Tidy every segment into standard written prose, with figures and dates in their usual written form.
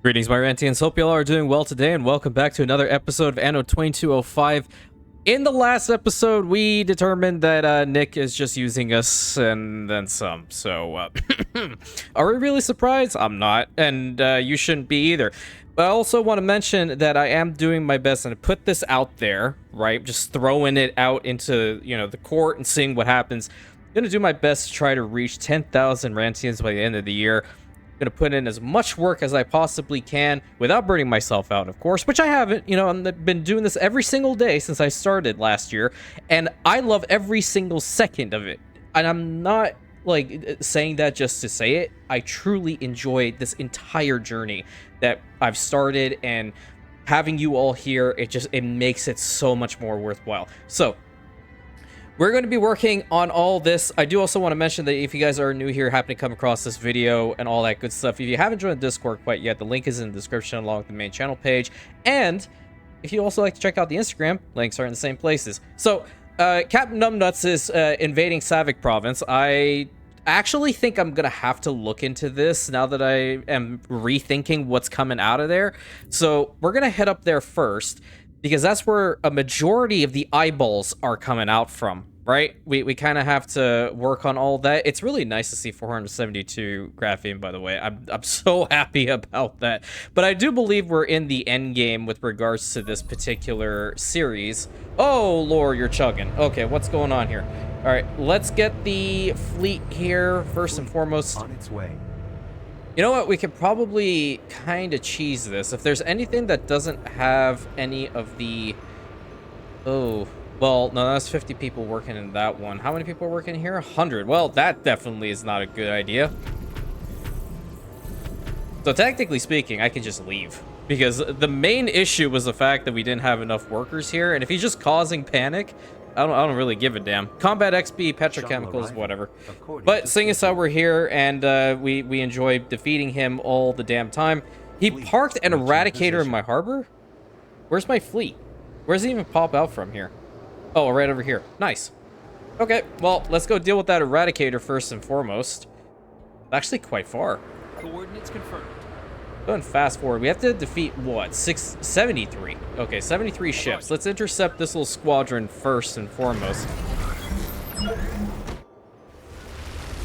Greetings, my Rantians. Hope you all are doing well today, and welcome back to another episode of Anno 2205. In the last episode, we determined that Nick is just using us and then some. So, are we really surprised? I'm not, and you shouldn't be either. But I also want to mention that I am doing my best and put this out there, right? Just throwing it out into, the court and seeing what happens. I'm going to do my best to try to reach 10,000 Rantians by the end of the year. Going to put in as much work as I possibly can without burning myself out, of course, which I haven't. I've been doing this every single day since I started last year, and I love every single second of it. And I'm not saying that just to say it. I truly enjoy this entire journey that I've started, and having you all here, it makes it so much more worthwhile. So we're going to be working on all this. I do also want to mention that if you guys are new here, happen to come across this video and all that good stuff, if you haven't joined the Discord quite yet, the link is in the description along with the main channel page. And if you also like to check out the Instagram, links are in the same places. So, Captain Numbnuts is invading Savik province. I actually think I'm going to have to look into this now that I am rethinking what's coming out of there. So, we're going to head up there first, because that's where a majority of the eyeballs are coming out from, right? We kind of have to work on all that. It's really nice to see 472 graphene, by the way. I'm so happy about that. But I do believe we're in the end game with regards to this particular series. Oh, Lord, you're chugging. Okay, what's going on here? All right, let's get the fleet here first and foremost. On its way. You know what? We could probably kind of cheese this. If there's anything that doesn't have any of the... Oh, well, no, that's 50 people working in that one. How many people are working here? 100. Well, that definitely is not a good idea. So technically speaking, I could just leave. Because the main issue was the fact that we didn't have enough workers here. And if he's just causing panic, I don't really give a damn. Combat XP, petrochemicals, whatever. But seeing as how we're here and we enjoy defeating him all the damn time. He parked an eradicator in my harbor? Where's my fleet? Where does it even pop out from here? Oh, right over here. Nice. Okay, well, let's go deal with that eradicator first and foremost. Actually quite far. Coordinates confirmed. Go and fast forward. We have to defeat, what, 73. Okay, 73 ships. Let's intercept this little squadron first and foremost.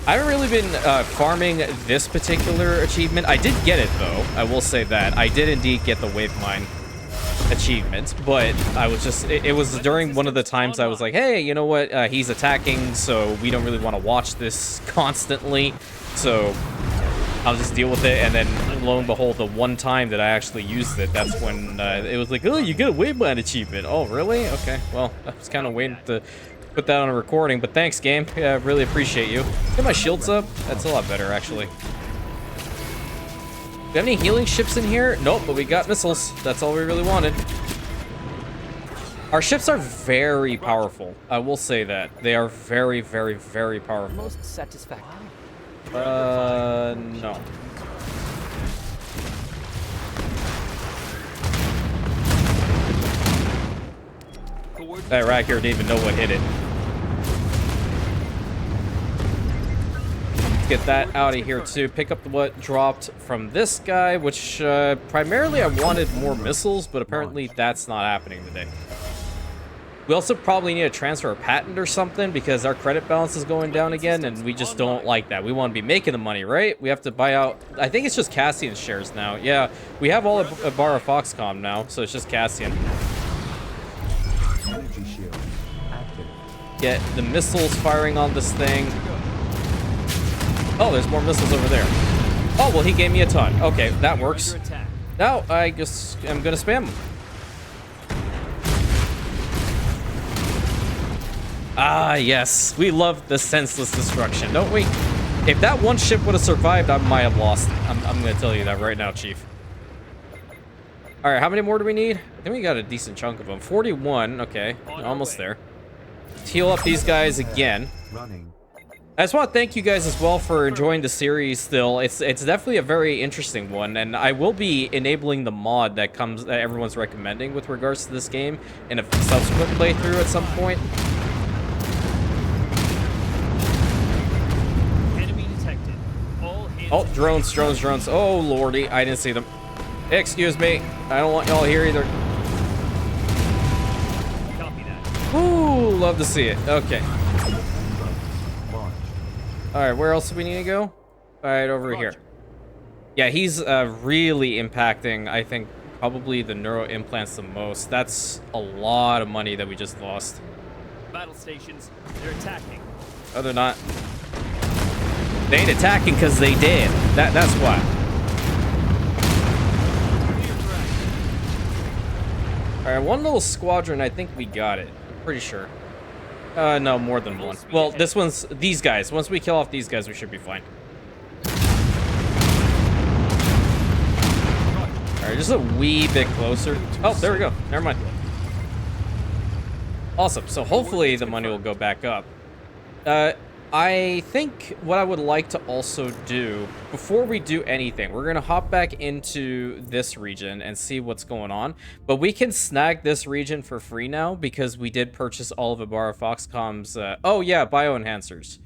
I haven't really been farming this particular achievement. I did get it, though. I will say that. I did indeed get the wave mine achievement, but I was just... It was during one of the times I was like, hey, you know what? He's attacking, so we don't really want to watch this constantly. So I'll just deal with it, and then lo and behold, the one time that I actually used it, that's when it was like, oh, you get a wave mine achievement. Oh, really? Okay, well, I was kind of waiting to put that on a recording, but thanks, game. Yeah, I really appreciate you. Get my shields up. That's a lot better, actually. Do we have any healing ships in here? Nope, but we got missiles. That's all we really wanted. Our ships are very powerful. I will say that. They are very, very, very powerful. Most satisfactory. No. That rack here didn't even know what hit it. Let's get that out of here too. Pick up what dropped from this guy, which primarily I wanted more missiles, but apparently that's not happening today. We also probably need to transfer a patent or something because our credit balance is going down again, and we just don't like that. We want to be making the money, right? We have to buy out... I think it's just Cassian shares now. Yeah, we have all of Barra Foxconn now, so it's just Cassian. Get the missiles firing on this thing. Oh, there's more missiles over there. Oh, well, he gave me a ton. Okay, that works. Now, I just am going to spam them. Ah, yes. We love the senseless destruction, don't we? If that one ship would have survived, I might have lost it. I'm going to tell you that right now, Chief. All right, how many more do we need? I think we got a decent chunk of them. 41. Okay, almost there. Let's heal up these guys again. I just want to thank you guys as well for enjoying the series still. It's definitely a very interesting one, and I will be enabling the mod that everyone's recommending with regards to this game in a subsequent playthrough at some point. Enemy detected. All hands Oh, drones. Oh, lordy. I didn't see them. Excuse me. I don't want y'all here either. Copy that. Ooh, love to see it. Okay. Alright, where else do we need to go? Alright, over here. Yeah, he's really impacting, I think, probably the neuro implants the most. That's a lot of money that we just lost. Battle stations, they're attacking. Oh, they're not. They ain't attacking because they did. That's why. Alright, one little squadron, I think we got it. I'm pretty sure. No, more than one. Well, this one's these guys. Once we kill off these guys, we should be fine. Alright, just a wee bit closer. Oh, there we go. Never mind. Awesome. So hopefully the money will go back up. I think what I would like to also do, before we do anything, we're going to hop back into this region and see what's going on. But we can snag this region for free now because we did purchase all of Ibarra Foxcom's... oh, yeah, bioenhancers.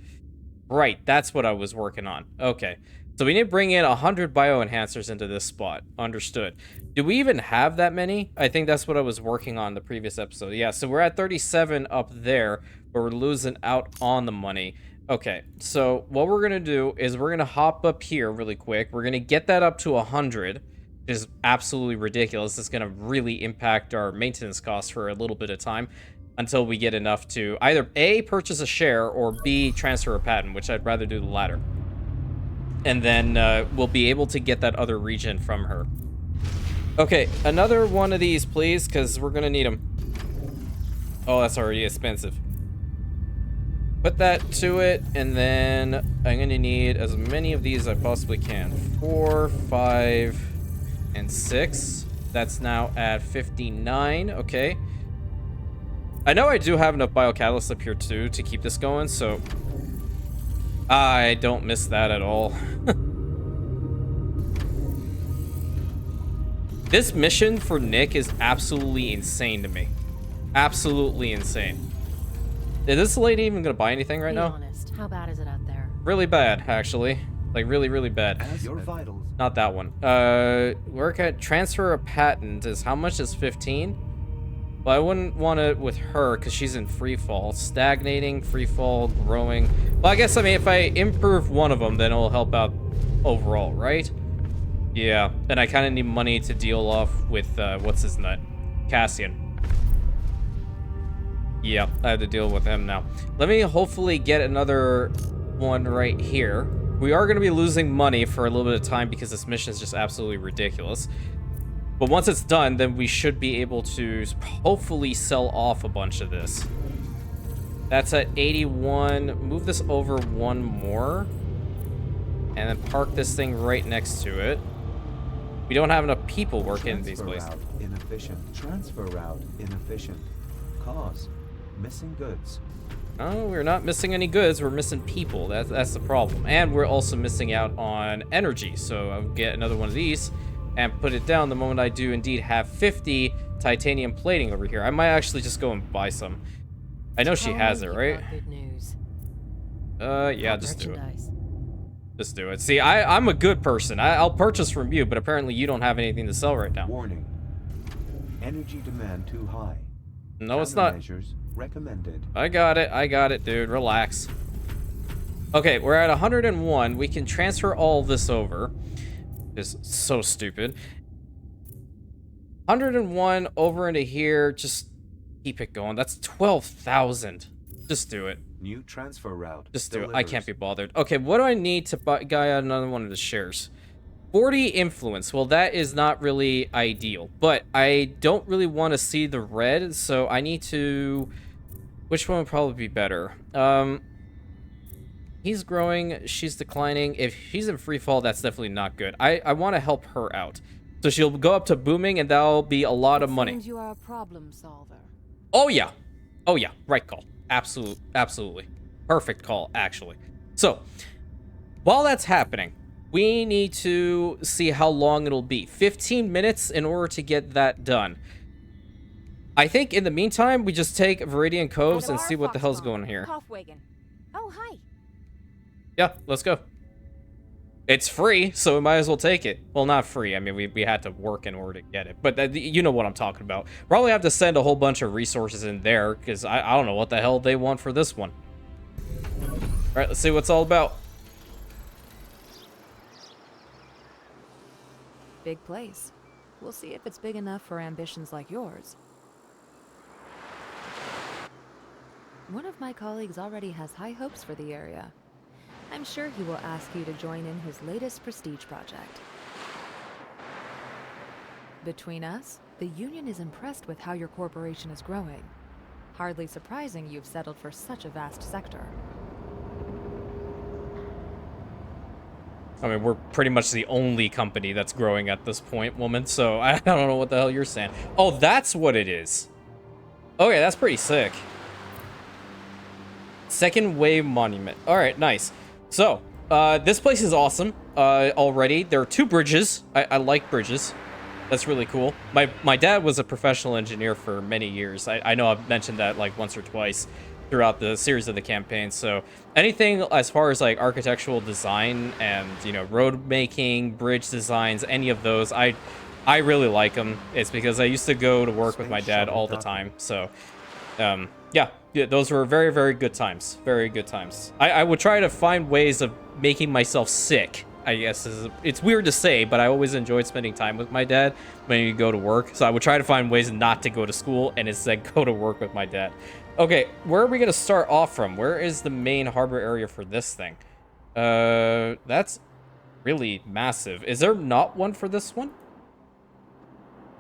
Right, that's what I was working on. Okay. So we need to bring in 100 bioenhancers into this spot. Understood. Do we even have that many? I think that's what I was working on the previous episode. Yeah, so we're at 37 up there, but we're losing out on the money. Okay, so what we're going to do is we're going to hop up here really quick. We're going to get that up to 100, which is absolutely ridiculous. It's going to really impact our maintenance costs for a little bit of time until we get enough to either A, purchase a share, or B, transfer a patent, which I'd rather do the latter. And then we'll be able to get that other region from her. Okay, another one of these, please, because we're going to need them. Oh, that's already expensive. Put that to it, and then I'm going to need as many of these as I possibly can. 4, 5, and 6. That's now at 59. Okay. I know I do have enough biocatalysts up here, too, to keep this going, so... I don't miss that at all. This mission for Nick is absolutely insane to me. Absolutely insane. Is this lady even gonna buy anything right now? Be honest, how bad is it out there? Really bad, actually. Like, really, really bad. Your vitals. Not that one. Work at transfer a patent is how much is 15? Well, I wouldn't want it with her because she's in free fall. Stagnating, free fall, growing. Well, I guess, I mean, if I improve one of them, then it'll help out overall, right? Yeah, and I kind of need money to deal off with, what's his nut? Cassian. Yeah, I have to deal with him now. Let me hopefully get another one right here. We are going to be losing money for a little bit of time because this mission is just absolutely ridiculous. But once it's done, then we should be able to hopefully sell off a bunch of this. That's at 81. Move this over one more. And then park this thing right next to it. We don't have enough people working in these places. Transfer route inefficient. Transfer route inefficient. Cause missing goods. Oh, we're not missing any goods. We're missing people. That's the problem. And we're also missing out on energy. So I'll get another one of these and put it down the moment I do indeed have 50 titanium plating over here. I might actually just go and buy some. I know she has it, right? Good news. Yeah, just do it. Just do it. See, I'm a good person. I'll purchase from you, but apparently you don't have anything to sell right now. Warning. Energy demand too high. No, it's not. Measures recommended. I got it, dude. Relax. Okay, we're at 101. We can transfer all of this over. It's so stupid. 101 over into here. Just keep it going. That's 12,000. Just do it. New transfer route. Just do it. I can't be bothered. Okay, what do I need to buy another one of the shares? 40 influence. Well, that is not really ideal, but I don't really want to see the red, so I need to... Which one would probably be better? He's growing, she's declining. If she's in free fall, that's definitely not good. I want to help her out. So she'll go up to booming, and that'll be a lot of money. You are a problem solver. Oh, yeah. Oh, yeah. Right call. Absolutely. Perfect call, actually. So, while that's happening, we need to see how long it'll be. 15 minutes in order to get that done. I think in the meantime, we just take Viridian Coves and see what the hell's going on here. Oh, hi. Yeah, let's go. It's free, so we might as well take it. Well, not free. I mean, we had to work in order to get it. But you know what I'm talking about. Probably have to send a whole bunch of resources in there, because I don't know what the hell they want for this one. All right, let's see what it's all about. Big place. We'll see if it's big enough for ambitions like yours. One of my colleagues already has high hopes for the area. I'm sure he will ask you to join in his latest prestige project. Between us, the Union is impressed with how your corporation is growing. Hardly surprising you've settled for such a vast sector. I mean, we're pretty much the only company that's growing at this point, woman, so I don't know what the hell you're saying. Oh, that's what it is. Okay, that's pretty sick. Second Wave Monument. All right, nice. So, this place is awesome already. There are 2 bridges. I like bridges. That's really cool. My dad was a professional engineer for many years. I know I've mentioned that like once or twice throughout the series of the campaign. So anything as far as like architectural design and, you know, road making, bridge designs, any of those, I really like them. It's because I used to go to work with my dad all the time. So, yeah, those were very, very good times. Very good times. I would try to find ways of making myself sick, I guess. It's weird to say, but I always enjoyed spending time with my dad when you go to work. So I would try to find ways not to go to school and instead go to work with my dad. Okay, where are we going to start off from? Where is the main harbor area for this thing? That's really massive. Is there not one for this one?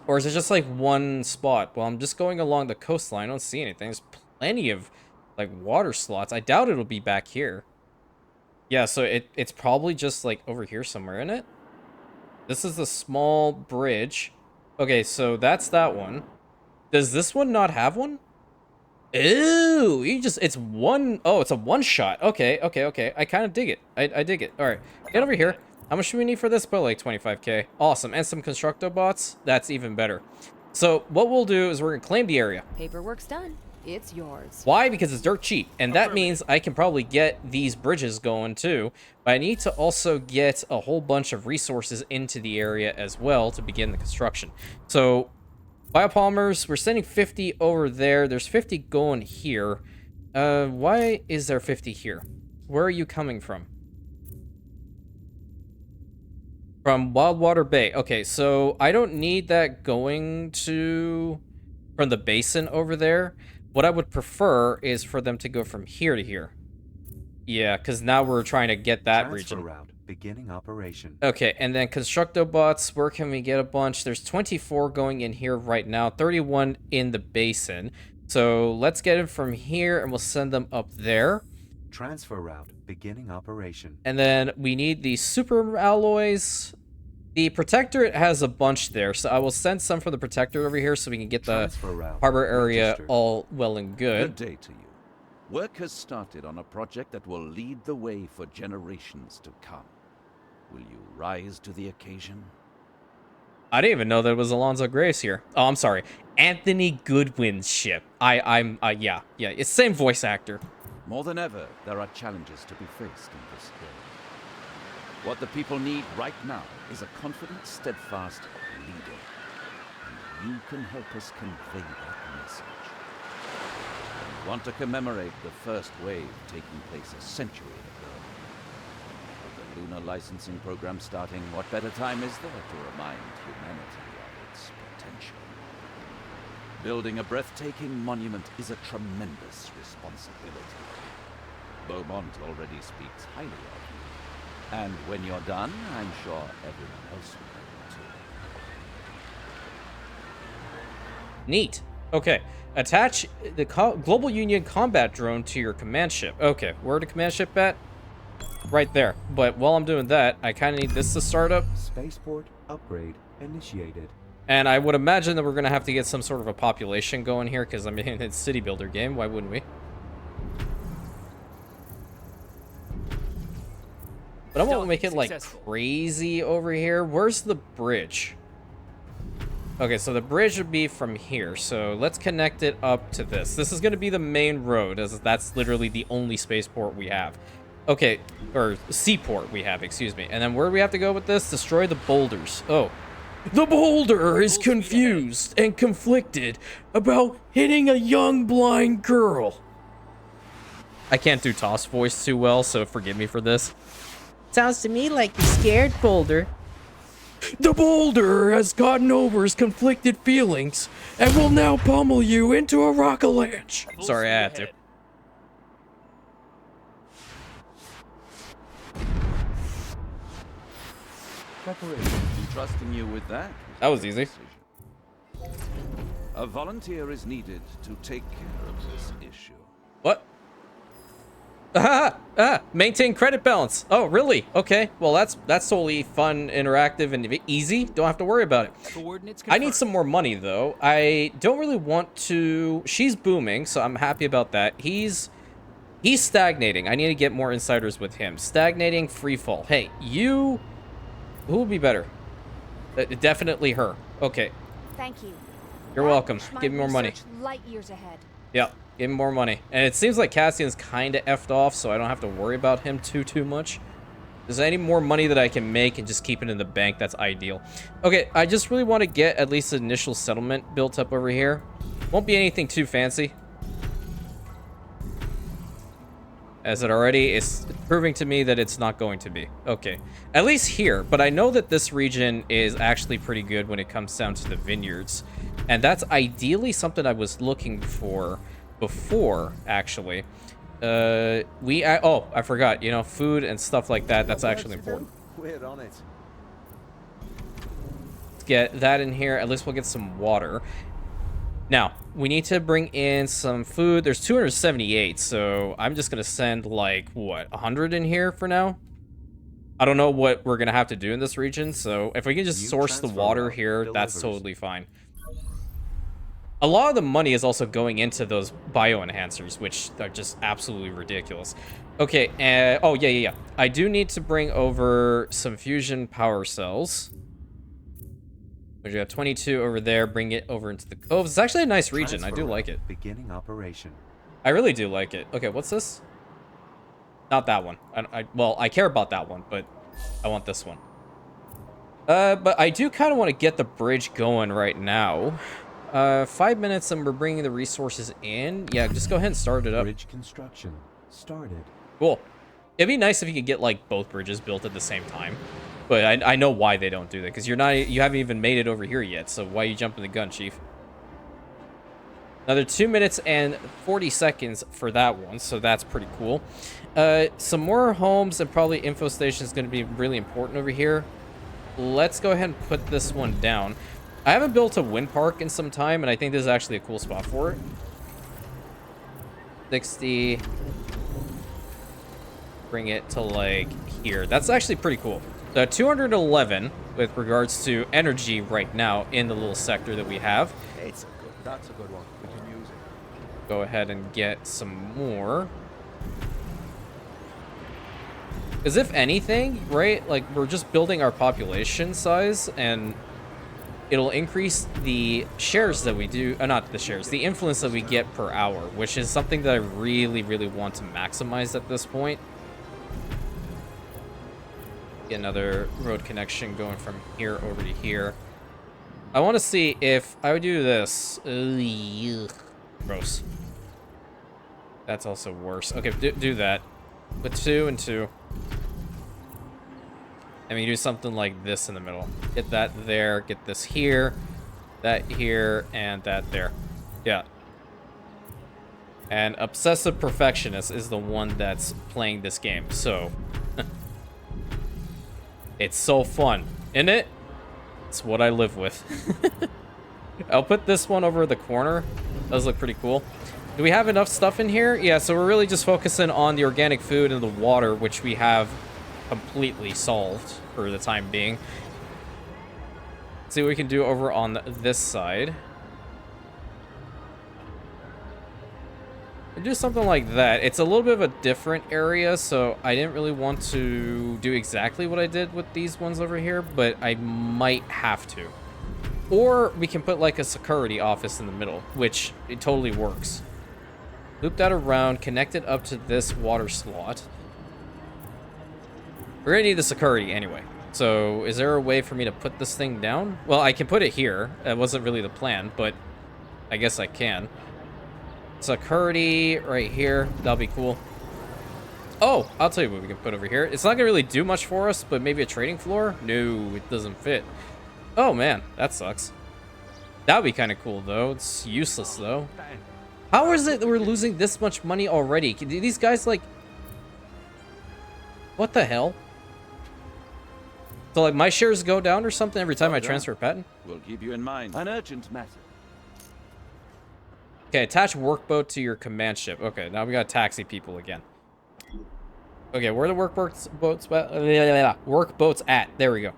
Or is it just like one spot? Well, I'm just going along the coastline. I don't see anything. There's plenty of like water slots. I doubt it'll be back here. Yeah, so it's probably just like over here somewhere, isn't it? This is the small bridge. Okay, so that's that one. Does this one not have one? Ooh, it's one. Oh, it's a one shot. Okay. I kind of dig it. I dig it. All right, get over here. How much do we need for this? But like 25k. Awesome. And some constructo bots. That's even better. So what we'll do is we're gonna claim the area. Paperwork's done. It's yours. Why? Because it's dirt cheap. And that means I can probably get these bridges going too. But I need to also get a whole bunch of resources into the area as well to begin the construction. So biopolymers, we're sending 50 over there. There's 50 going here. Why is there 50 here? Where are you coming from? From Wildwater Bay. Okay, so I don't need that going to from the basin over there. What I would prefer is for them to go from here to here. Yeah, because now we're trying to get that Transfer region. route beginning operation. Okay, and then constructo bots, where can we get a bunch? There's 24 going in here right now, 31 in the basin. So let's get them from here and we'll send them up there. Transfer route beginning operation. And then we need the super alloys. The protectorate has a bunch there, so I will send some for the protectorate over here so we can get the Transfer route harbor area registered. all well and good. Good day to you. Work has started on a project that will lead the way for generations to come. Will you rise to the occasion? I didn't even know there was Alonzo Grace here. Oh, I'm sorry. Anthony Goodwin's ship. Yeah, it's same voice actor. More than ever, there are challenges to be faced in this day. What the people need right now is a confident, steadfast leader. And you can help us convey that message. We want to commemorate the first wave taking place a century ago. With the lunar licensing program starting, what better time is there to remind humanity of its potential? Building a breathtaking monument is a tremendous responsibility. Beaumont already speaks highly of you. And when you're done, I'm sure everyone else will be too. Neat. Okay. Attach the Global Union combat drone to your command ship. Okay, where the command ship at? Right there. But while I'm doing that, I kind of need this to start up. Spaceport upgrade initiated. And I would imagine that we're going to have to get some sort of a population going here, because, I mean, it's a city builder game. Why wouldn't we? But I won't make it, like, crazy over here. Where's the bridge? Okay, so the bridge would be from here. So let's connect it up to this. This is going to be the main road, as that's literally the only spaceport we have. Okay, or seaport we have, excuse me. And then where do we have to go with this? Destroy the boulders. Oh. The boulder is confused and conflicted about hitting a young blind girl. I can't do Toss voice too well, so forgive me for this. Sounds to me like you're scared, Boulder. The boulder has gotten over his conflicted feelings and will now pummel you into a rock avalanche. Full Sorry, I had speed to. ahead. Preparation. Trusting you with that? That was easy. A volunteer is needed to take care of this issue. What? Maintain credit balance. Oh, really? Okay. Well, that's totally fun, interactive, and easy. Don't have to worry about it. Coordinates I need confirmed. some more money, though. I don't really want to... She's booming, so I'm happy about that. He's stagnating. I need to get more insiders with him. Stagnating, free fall. Hey, you... Who would be better? Definitely her. Okay. Thank you. You're welcome. Give me more money. Light years ahead. Yep. Give him more money. And it seems like Cassian's kind of effed off, so I don't have to worry about him too much. If there's any more money that I can make and just keep it in the bank, that's ideal. Okay, I just really want to get at least an initial settlement built up over here. Won't be anything too fancy. As it already is proving to me that it's not going to be. Okay. At least here. But I know that this region is actually pretty good when it comes down to the vineyards. And that's ideally something I was looking for before, actually. Oh, I forgot. You know, food and stuff like that. That's actually important. We're on it. Let's get that in here. At least we'll get some water. Now, we need to bring in some food. There's 278, so I'm just going to send, like, what, 100 in here for now? I don't know what we're going to have to do in this region, so if we can just source the water here, that's totally fine. A lot of the money is also going into those bio-enhancers, which are just absolutely ridiculous. Okay, oh, yeah. I do need to bring over some fusion power cells. We got 22 over there. Bring it over into the coves. It's actually a nice region. I do like it. Beginning operation. I really do like it. Okay, what's this? Not that one. Well, I care about that one, but I want this one. But I do kind of want to get the bridge going right now. 5 minutes and we're bringing the resources in. Yeah, just go ahead and start it up. Bridge construction started. Cool. It'd be nice if you could get like both bridges built at the same time. But I know why they don't do that, because you haven't even made it over here yet, so why are you jumping the gun, Chief? Another 2 minutes and 40 seconds for that one, so that's pretty cool. Some more homes and probably info station is going to be really important over here. Let's go ahead and put this one down. I haven't built a wind park in some time, and I think this is actually a cool spot for it. 60. Bring it to, like, here. That's actually pretty cool. 211 with regards to energy right now in the little sector that we have. That's a good one. We can use it. Go ahead and get some more. As if anything, right? Like, we're just building our population size, and it'll increase the shares that we do. Not the shares, the influence that we get per hour, which is something that I really want to maximize at this point. Get another road connection going from here over to here. I want to see if I would do this. Ugh, gross. That's also worse. Okay, do that. Put 2 and 2. And we do something like this in the middle. Get that there, get this here, that here, and that there. Yeah. And Obsessive Perfectionist is the one that's playing this game, so... It's so fun, isn't it? It's what I live with. I'll put this one over the corner. Does look pretty cool. Do we have enough stuff in here? Yeah, so we're really just focusing on the organic food and the water, which we have completely solved for the time being. Let's see what we can do over on this side. Do something like that. It's a little bit of a different area, so I didn't really want to do exactly what I did with these ones over here, but I might have to. Or we can put like a security office in the middle, which it totally works. Loop that around, connect it up to this water slot. We're gonna need the security anyway. So, is there a way for me to put this thing down? Well, I can put it here. It wasn't really the plan, but I guess I can. Security right here. That'll be cool. Oh, I'll tell you what we can put over here. It's not gonna really do much for us, but maybe a trading floor? No, it doesn't fit. Oh man, that sucks. That'd be kind of cool though. It's useless though. How is it that we're losing this much money already? Do these guys like... What the hell? So like my shares go down or something every time I transfer a patent? We'll keep you in mind. An urgent matter. Okay, attach workboat to your command ship. Okay, now we gotta taxi people again. Okay, where are the workboats at? There we go.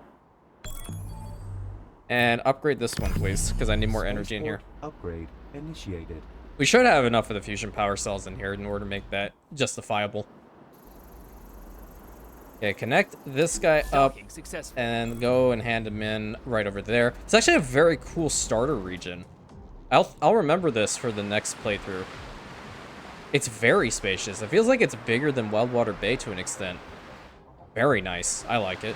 And upgrade this one, please, because I need more energy in here. Upgrade initiated. We should have enough of the fusion power cells in here in order to make that justifiable. Okay, connect this guy up and go and hand him in right over there. It's actually a very cool starter region. I'll remember this for the next playthrough. It's very spacious. It feels like it's bigger than Wildwater Bay to an extent. Very nice. I like it.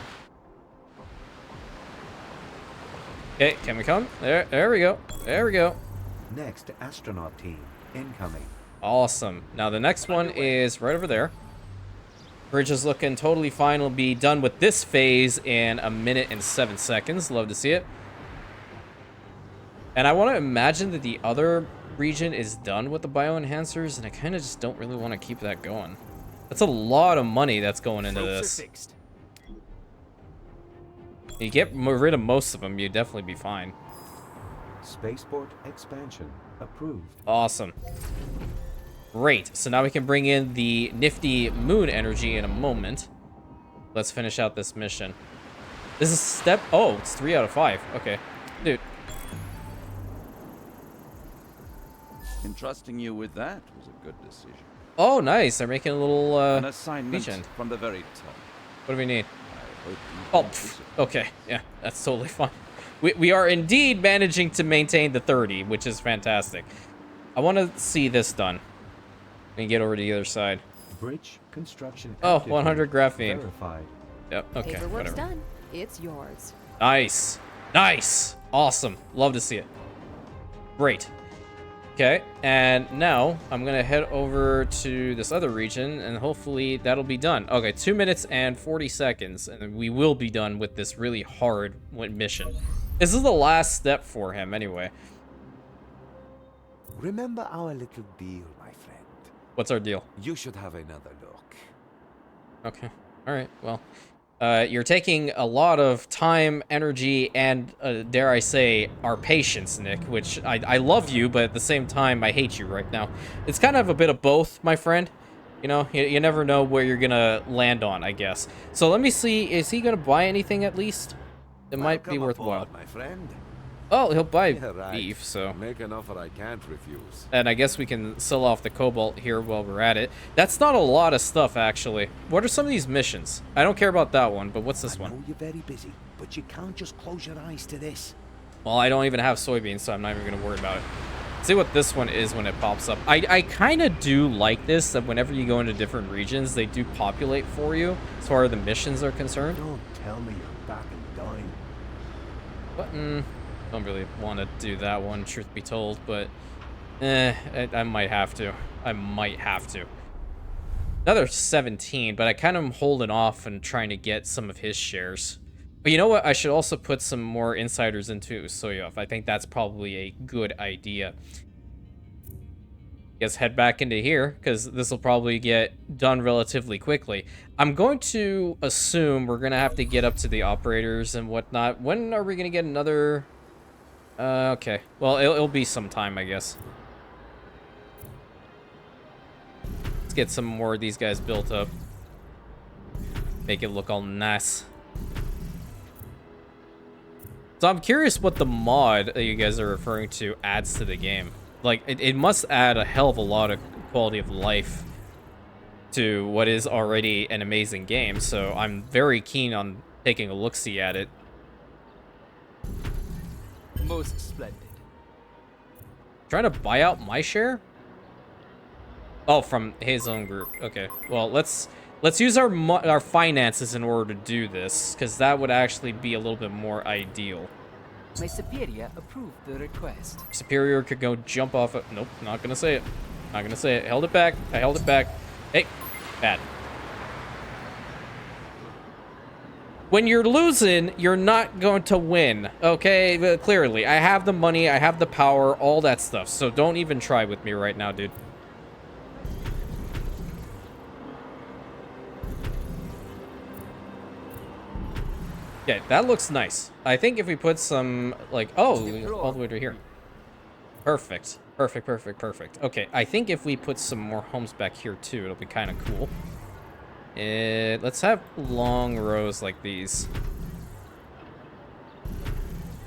Okay, can we come? There we go. There we go. Next astronaut team incoming. Awesome. Now the next one is right over there. Bridge is looking totally fine. We'll be done with this phase in 1 minute and 7 seconds. Love to see it. And I want to imagine that the other region is done with the bioenhancers, and I kind of just don't really want to keep that going. That's a lot of money that's going into this. You get rid of most of them, you'd definitely be fine. Spaceport expansion approved. Awesome. Great. So now we can bring in the nifty moon energy in a moment. Let's finish out this mission. This is step... Oh, it's 3 out of 5. Okay. Dude. Entrusting you with that was a good decision. Oh, nice. They're making a little, An assignment mission. from the very top. What do we need? I hope you Oh, can use it. okay. Yeah, that's totally fine. We are indeed managing to maintain the 30, which is fantastic. I want to see this done. We can get over to the other side. Bridge construction. Oh, altitude 100 graphene. verified. Yep, okay, Paperwork's whatever. done. It's yours. Nice. Nice. Awesome. Love to see it. Great. Okay, and now I'm going to head over to this other region, and hopefully that'll be done. Okay, 2 minutes and 40 seconds, and we will be done with this really hard mission. This is the last step for him, anyway. Remember our little deal, my friend. What's our deal? You should have another look. Okay. All right. Well, you're taking a lot of time, energy, and dare I say, our patience, Nick. Which I love you, but at the same time, I hate you right now. It's kind of a bit of both, my friend. You know, you never know where you're gonna land on, I guess. So let me see. Is he gonna buy anything at least? It might be Welcome worthwhile. aboard, my friend. Oh, he'll buy Yeah, right. beef. So. Make an offer I can't refuse. And I guess we can sell off the cobalt here while we're at it. That's not a lot of stuff, actually. What are some of these missions? I don't care about that one, but what's this I know one? you're very busy, but you can't just close your eyes to this. Well, I don't even have soybeans, so I'm not even going to worry about it. See what this one is when it pops up. I kind of do like this, that whenever you go into different regions, they do populate for you, as far as the missions are concerned. Don't tell me you're back and dying. But, don't really want to do that one, truth be told, but I might have to. I might have to. Another 17, but I kind of am holding off and trying to get some of his shares. But you know what? I should also put some more insiders into Soyov. I think that's probably a good idea. Guess head back into here, because this will probably get done relatively quickly. I'm going to assume we're going to have to get up to the operators and whatnot. When are we going to get another... okay. Well, it'll be some time, I guess. Let's get some more of these guys built up. Make it look all nice. So I'm curious what the mod that you guys are referring to adds to the game. Like, it must add a hell of a lot of quality of life to what is already an amazing game. So I'm very keen on taking a look-see at it. Most splendid. Trying to buy out my share? Oh, from his own group. Okay. Well, let's Let's use our finances in order to do this, because that would actually be a little bit more ideal. My superior approved the request. Superior could go jump off it. Nope, not gonna say it. Not gonna say it. Held it back. I held it back. Hey, bad. When you're losing, you're not going to win, okay? But clearly, I have the money, I have the power, all that stuff. So don't even try with me right now, dude. Okay, that looks nice. I think if we put some, like, oh, all the way to here. Perfect. Perfect, perfect, perfect. Okay, I think if we put some more homes back here, too, it'll be kind of cool. Let's have long rows like these.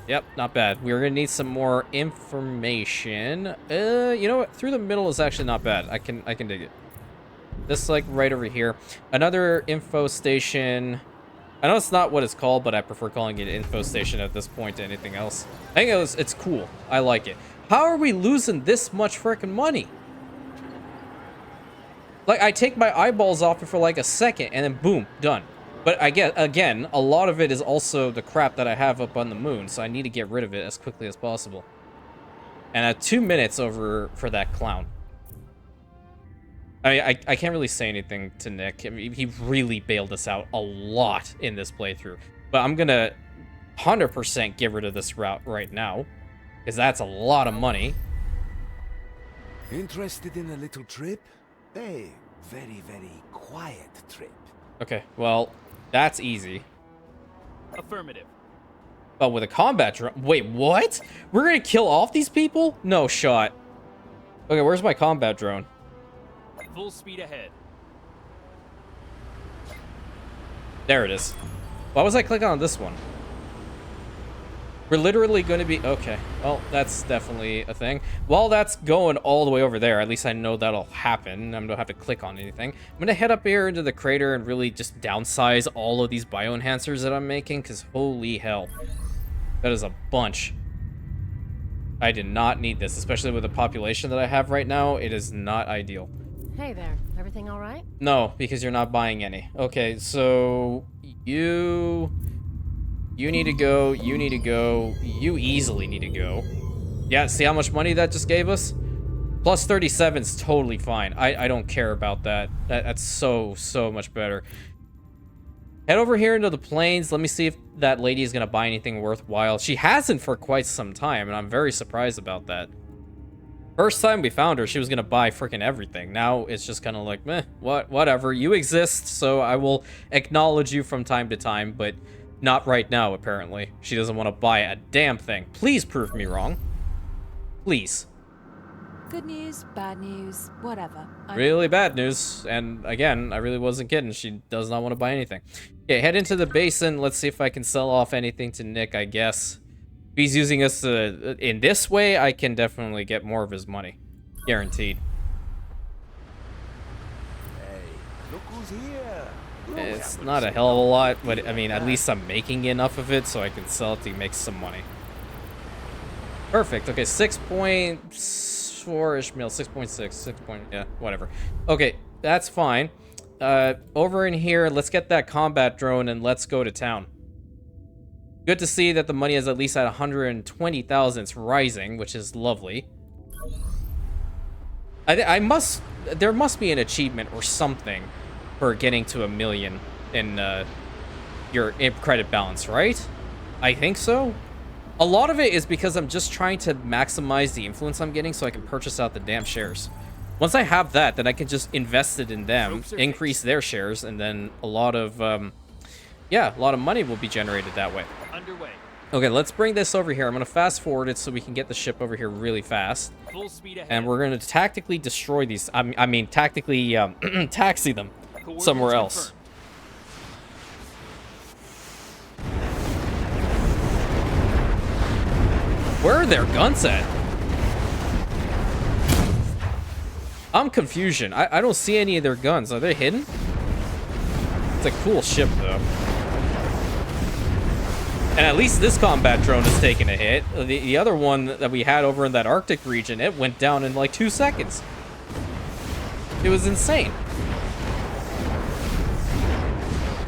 Yep, not bad. We're gonna need some more information. You know what? Through the middle is actually not bad. I can dig it. This, like, right over here. Another info station. I know it's not what it's called, but I prefer calling it info station at this point to anything else. I think it's cool. I like it. How are we losing this much freaking money? Like, I take my eyeballs off it for like a second, and then boom, done. But I get, again, a lot of it is also the crap that I have up on the moon, so I need to get rid of it as quickly as possible. And at 2 minutes over for that clown. I mean, I can't really say anything to Nick. I mean, he really bailed us out a lot in this playthrough. But I'm gonna 100% get rid of this route right now, because that's a lot of money. Interested in a little trip? A very, very quiet trip. Okay, well, that's easy. Affirmative. But with a combat drone... Wait, what? We're gonna kill off these people? No shot. Okay, where's my combat drone? Full speed ahead. There it is. Why was I clicking on this one? We're literally going to be... Okay, well, that's definitely a thing. While that's going all the way over there, at least I know that'll happen. I don't have to click on anything. I'm going to head up here into the crater and really just downsize all of these bioenhancers that I'm making, because holy hell. That is a bunch. I did not need this, especially with the population that I have right now. It is not ideal. Hey there, everything all right? No, because you're not buying any. Okay, so you need to go, you need to go, you easily need to go. Yeah, see how much money that just gave us? Plus 37 is totally fine. I don't care about that. That's so much better. Head over here into the plains. Let me see if that lady is going to buy anything worthwhile. She hasn't for quite some time, and I'm very surprised about that. First time we found her, she was gonna buy freaking everything. Now it's just kind of like, meh, whatever. You exist, so I will acknowledge you from time to time, but not right now, apparently. She doesn't want to buy a damn thing. Please prove me wrong. Please. Good news, bad news, whatever. Really bad news. And again, I really wasn't kidding. She does not want to buy anything. Okay, head into the basin. Let's see if I can sell off anything to Nick, I guess. If he's using us in this way, I can definitely get more of his money. Guaranteed. Hey, look who's here. It's not a hell of a lot, but I mean, at least I'm making enough of it so I can sell it to make some money. Perfect. Okay, 6.4-ish mil, 6.6, yeah, whatever. Okay, that's fine. Over in here, let's get that combat drone and let's go to town. Good to see that the money is at least at 120,000. It's rising, which is lovely. There must be an achievement or something for getting to 1 million in your credit balance, right? I think so. A lot of it is because I'm just trying to maximize the influence I'm getting so I can purchase out the damn shares. Once I have that, then I can just invest it in them, increase their shares, and then a lot of money will be generated that way. Underway. Okay, let's bring this over here. I'm going to fast forward it so we can get the ship over here really fast. Full speed ahead. And we're going to tactically destroy these. I mean, tactically taxi them somewhere else. Where are their guns at? I'm confusion. I don't see any of their guns. Are they hidden? It's a cool ship, though. And at least this combat drone is taking a hit. The other one that we had over in that Arctic region, it went down in like 2 seconds. It was insane.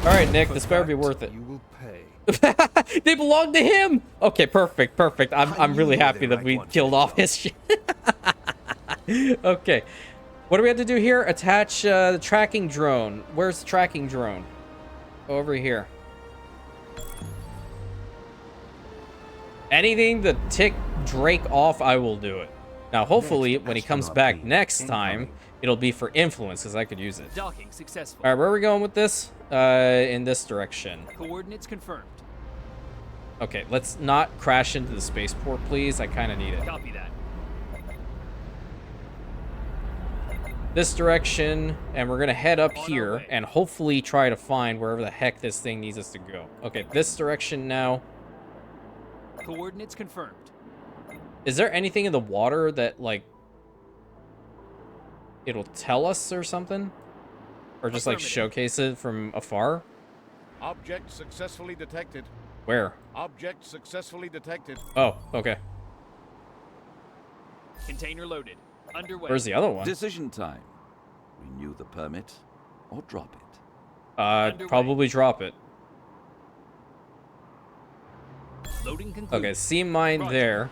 All right, Nick, this better be worth it. You will pay. They belong to him. Okay, perfect. I'm really happy that we killed off his shit. Okay. What do we have to do here? Attach the tracking drone. Where's the tracking drone? Over here. Anything to tick Drake off, I will do it. Now, hopefully, when he comes back next time, it'll be for influence, because I could use it. Docking successful. All right, where are we going with this? In this direction. Coordinates confirmed. Okay, let's not crash into the spaceport, please. I kind of need it. Copy that. This direction, and we're gonna head up here and hopefully try to find wherever the heck this thing needs us to go. Okay, this direction now. Coordinates confirmed. Is there anything in the water that, like, it'll tell us or something? Or just, like, showcase it from afar? Object successfully detected. Where? Object successfully detected. Oh, okay. Container loaded. Underway. Where's the other one? Decision time. Renew the permit or drop it. Probably drop it. Loading concluded. Okay, sea mine there.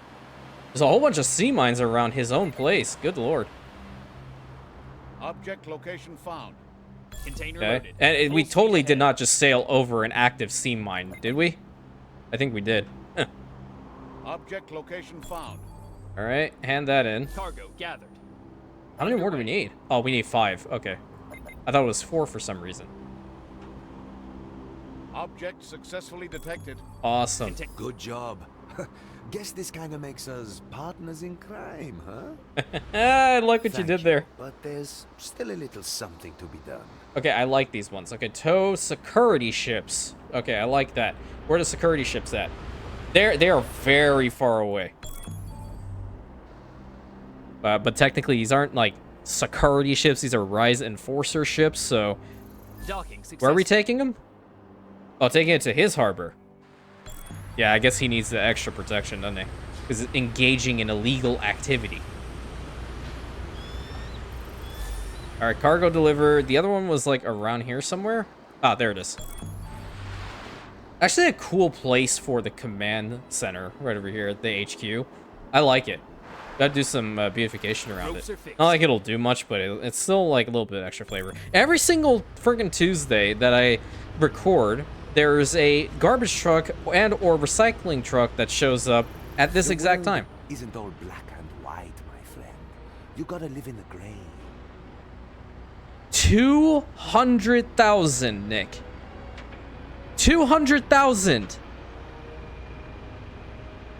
There's a whole bunch of sea mines around his own place. Good lord. Object location found. Container Okay. loaded. And we Full totally speed did ahead. not just sail over an active sea mine, did we? I think we did. Object location found. All right, hand that in. Cargo gathered. How many more do we need? Oh, we need 5. Okay. I thought it was 4 for some reason. Object successfully detected. Awesome. Good job. Guess this kind of makes us partners in crime, huh? I like what you Thank did there. But there's still a little something to be done. Okay, I like these ones. Okay, tow security ships. Okay, I like that. Where are the security ships at? They are very far away. But technically, these aren't, like, security ships. These are R.I.S.E. enforcer ships, so... Docking successful. Where are we taking them? Oh, taking it to his harbor. Yeah, I guess he needs the extra protection, doesn't he? Because it's engaging in illegal activity. All right, cargo delivered. The other one was, like, around here somewhere. Ah, there it is. Actually, a cool place for the command center right over here at the HQ. I like it. Gotta do some beautification around Ropes it. are fixed. Not like it'll do much, but it's still like a little bit extra flavor. Every single friggin' Tuesday that I record, there's a garbage truck and or recycling truck that shows up at this The exact world time. Isn't all black and white, my friend. You gotta live in the gray. 200,000, Nick. 200,000.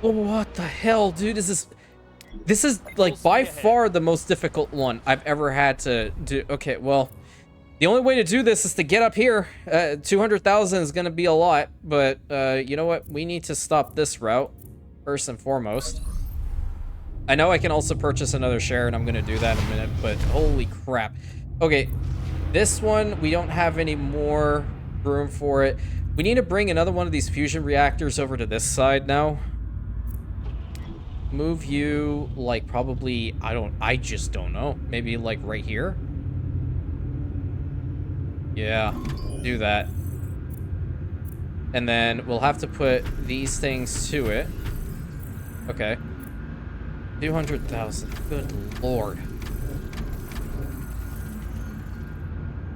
What the hell, dude? This is like by far the most difficult one I've ever had to do. Okay, well, the only way to do this is to get up here. 200,000 is gonna be a lot, but you know what? We need to stop this route first and foremost. I know I can also purchase another share, and I'm gonna do that in a minute, but holy crap. Okay, this one, we don't have any more room for it. We need to bring another one of these fusion reactors over to this side now. Move you, like, probably, I just don't know. Maybe, like, right here? Yeah, do that. And then we'll have to put these things to it. Okay. 200,000. Good lord.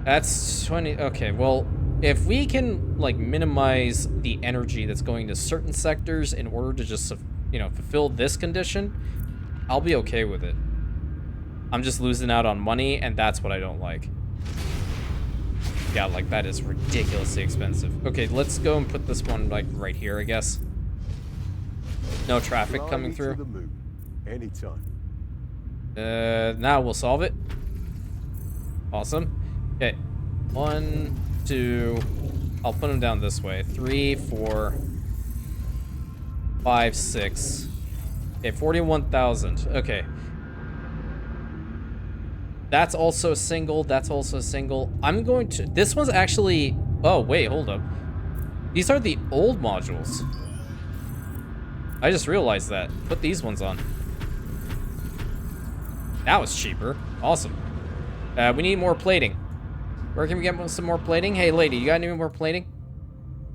That's 20. Okay, well, if we can, like, minimize the energy that's going to certain sectors in order to just, you know, fulfill this condition, I'll be okay with it. I'm just losing out on money, and that's what I don't like. Yeah, like, that is ridiculously expensive. Okay, let's go and put this one, like, right here, I guess. No traffic coming through. Anytime. Now we'll solve it. Awesome. Okay. 1, 2. I'll put them down this way. 3, 4, 5, 6. Okay, 41,000. Okay. That's also single. That's also single. I'm going to... This one's actually... Oh, wait, hold up. These are the old modules. I just realized that. Put these ones on. That was cheaper. Awesome. We need more plating. Where can we get some more plating? Hey, lady, you got any more plating?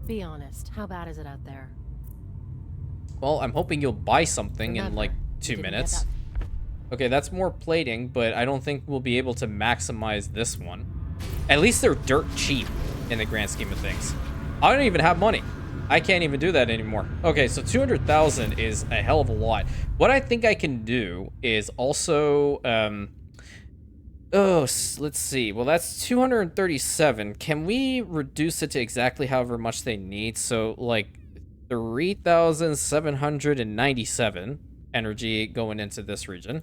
Be honest, how bad is it out there? Well, I'm hoping you'll buy something in like Remember, 2 you didn't get minutes. that- Okay, that's more plating, but I don't think we'll be able to maximize this one. At least they're dirt cheap in the grand scheme of things. I don't even have money. I can't even do that anymore. Okay, so 200,000 is a hell of a lot. What I think I can do is also, let's see. Well, that's 237. Can we reduce it to exactly however much they need? So, like, 3,797 energy going into this region.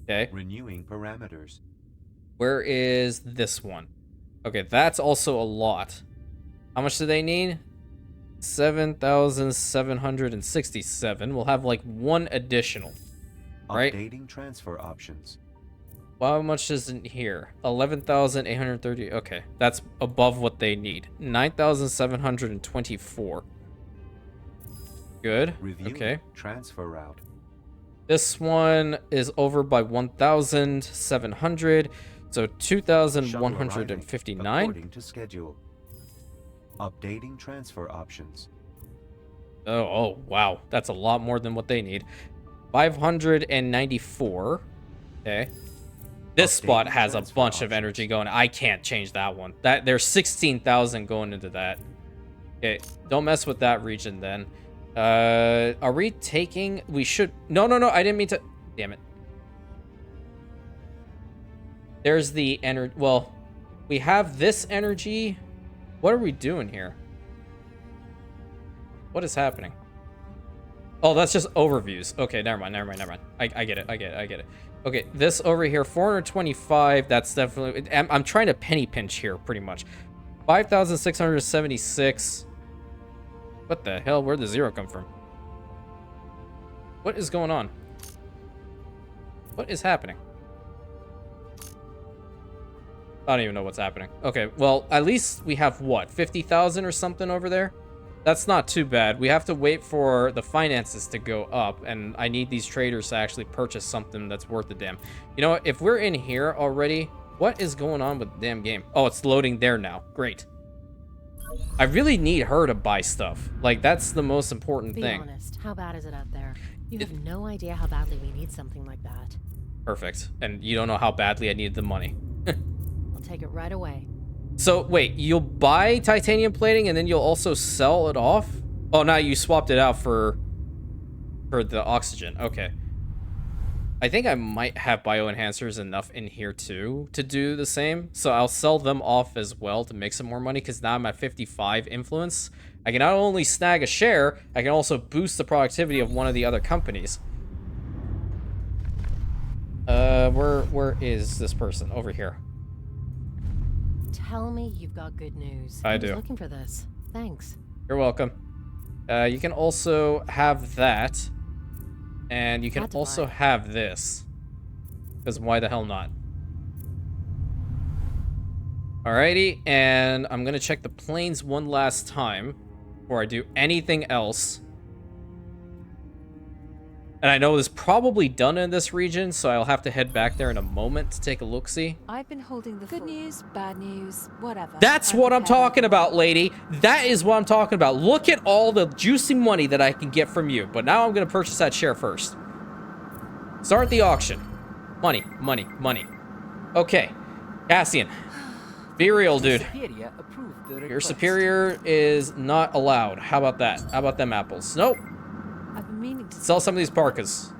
Okay. Renewing parameters. Where is this one? Okay, that's also a lot. How much do they need? 7,767. We'll have like one additional, right? Updating transfer options. How much is in here? 11,830. Okay, that's above what they need. 9,724. Good. Review Okay. transfer route. This one is over by 1,700. So Shuttle 2,159. arriving according to schedule. Updating transfer options. Oh, wow. That's a lot more than what they need. 594. Okay. This spot has a bunch of energy going. I can't change that one. There's 16,000 going into that. Okay, don't mess with that region then. Are we taking? We should. No. I didn't mean to. Damn it. There's the energy. Well, we have this energy. What are we doing here? What is happening? Oh, that's just overviews. Okay, never mind. I get it. Okay, this over here, 425. That's definitely. I'm trying to penny pinch here, pretty much. 5,676. What the hell? Where'd the zero come from? What is going on? What is happening? I don't even know what's happening. Okay, well, at least we have what? 50,000 or something over there? That's not too bad. We have to wait for the finances to go up, and I need these traders to actually purchase something that's worth a damn. You know what? If we're in here already, what is going on with the damn game? Oh, it's loading there now. Great. I really need her to buy stuff. Like, that's the most important thing. Be honest, how bad is it out there? You have no idea how badly we need something like that. Perfect. And you don't know how badly I need the money. I'll take it right away. So, wait, you'll buy titanium plating and then you'll also sell it off? Oh, no, you swapped it out for the oxygen. Okay. I think I might have bioenhancers enough in here, too, to do the same. So I'll sell them off as well to make some more money, because now I'm at 55 influence. I can not only snag a share, I can also boost the productivity of one of the other companies. Where is this person? Over here. Tell me you've got good news. I was do. looking for this. Thanks. You're welcome. You can also have that. And you can Had to also buy. have this. Because why the hell not? Alrighty, and I'm gonna check the planes one last time before I do anything else. And I know it's probably done in this region, so I'll have to head back there in a moment to take a look-see. I've been holding the good news, bad news, whatever. That's what I'm talking about, lady. That is what I'm talking about. Look at all the juicy money that I can get from you. But now I'm going to purchase that share first. Start the auction. Money. Okay. Cassian. Be real, dude. Superior approved the Your request. superior is not allowed. How about that? How about them apples? Nope. I've been meaning to Sell some of these parkas.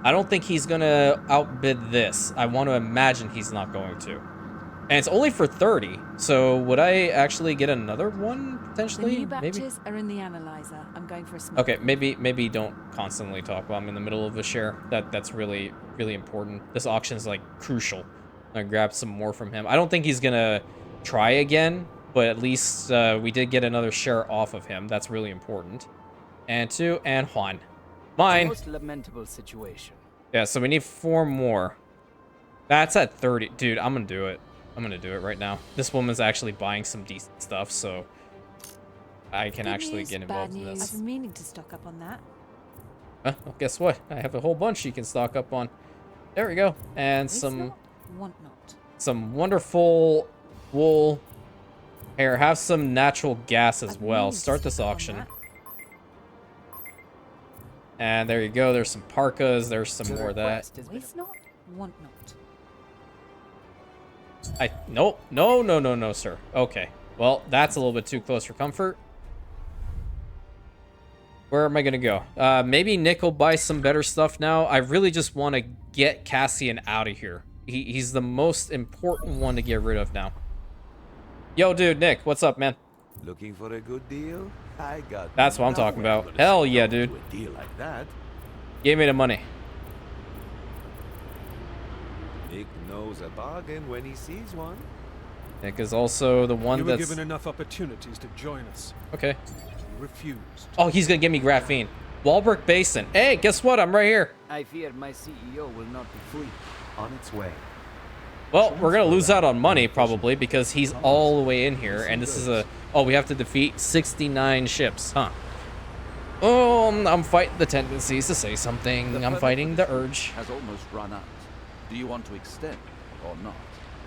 I don't think he's gonna outbid this. I want to imagine he's not going to. And it's only for 30, so would I actually get another one, The potentially? new Maybe? batches are in the analyzer. I'm going for a smoke. Okay, maybe don't constantly talk while I'm in the middle of a share. That's really, really important. This auction is, like, crucial. I'm gonna grab some more from him. I don't think he's gonna try again, but at least we did get another share off of him. That's really important. And two, and Juan. Mine. Most lamentable situation. Yeah, so we need 4 more. That's at 30. Dude, I'm gonna do it. I'm gonna do it right now. This woman's actually buying some decent stuff, so I can Good actually news, get bad involved in news. this. I've been meaning to stock up on that. Well, guess what? I have a whole bunch you can stock up on. There we go. And some want not. Some wonderful wool. Here, have some natural gas as well. Start this auction. And there you go. There's some parkas. There's some more of that. Waste not, want not. Nope. No, sir. Okay. Well, that's a little bit too close for comfort. Where am I going to go? Maybe Nick will buy some better stuff now. I really just want to get Cassian out of here. He's the most important one to get rid of now. Yo, dude, Nick, what's up, man? Looking for a good deal? I got. That's what I'm talking about. Hell yeah, dude. A deal like that. Give me the money. Nick knows a bargain when he sees one. Nick is also the one You were that's... given enough opportunities to join us. Okay. You refused. Oh, he's going to give me graphene. Walbrook Basin. Hey, guess what? I'm right here. I fear my CEO will not be free. On its way. Well, we're going to lose out on money, probably, because he's all the way in here, and this is a... Oh, we have to defeat 69 ships, huh? Oh, I'm fighting the tendencies to say something. I'm fighting the urge. Has almost run out. Do you want to extend or not?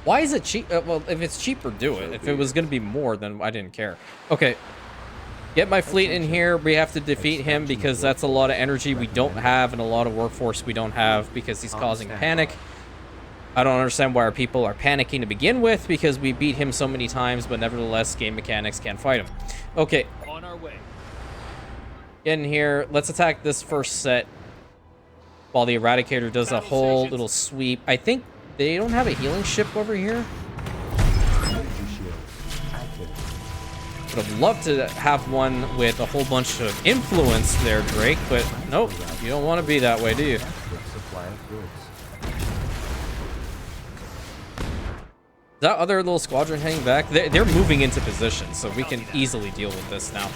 Why is it cheap? Well, if it's cheaper, do it. If it was going to be more, then I didn't care. Okay. Get my fleet in here. We have to defeat him because that's a lot of energy we don't have and a lot of workforce we don't have because he's causing panic. I don't understand why our people are panicking to begin with because we beat him so many times, but nevertheless, game mechanics can't fight him. Okay. On our way. Get in here. Let's attack this first set while the Eradicator does a whole little sweep. I think they don't have a healing ship over here. Would have loved to have one with a whole bunch of influence there, Drake, but nope. You don't want to be that way, do you? That other little squadron hanging back, they're moving into position, so we can easily deal with this now.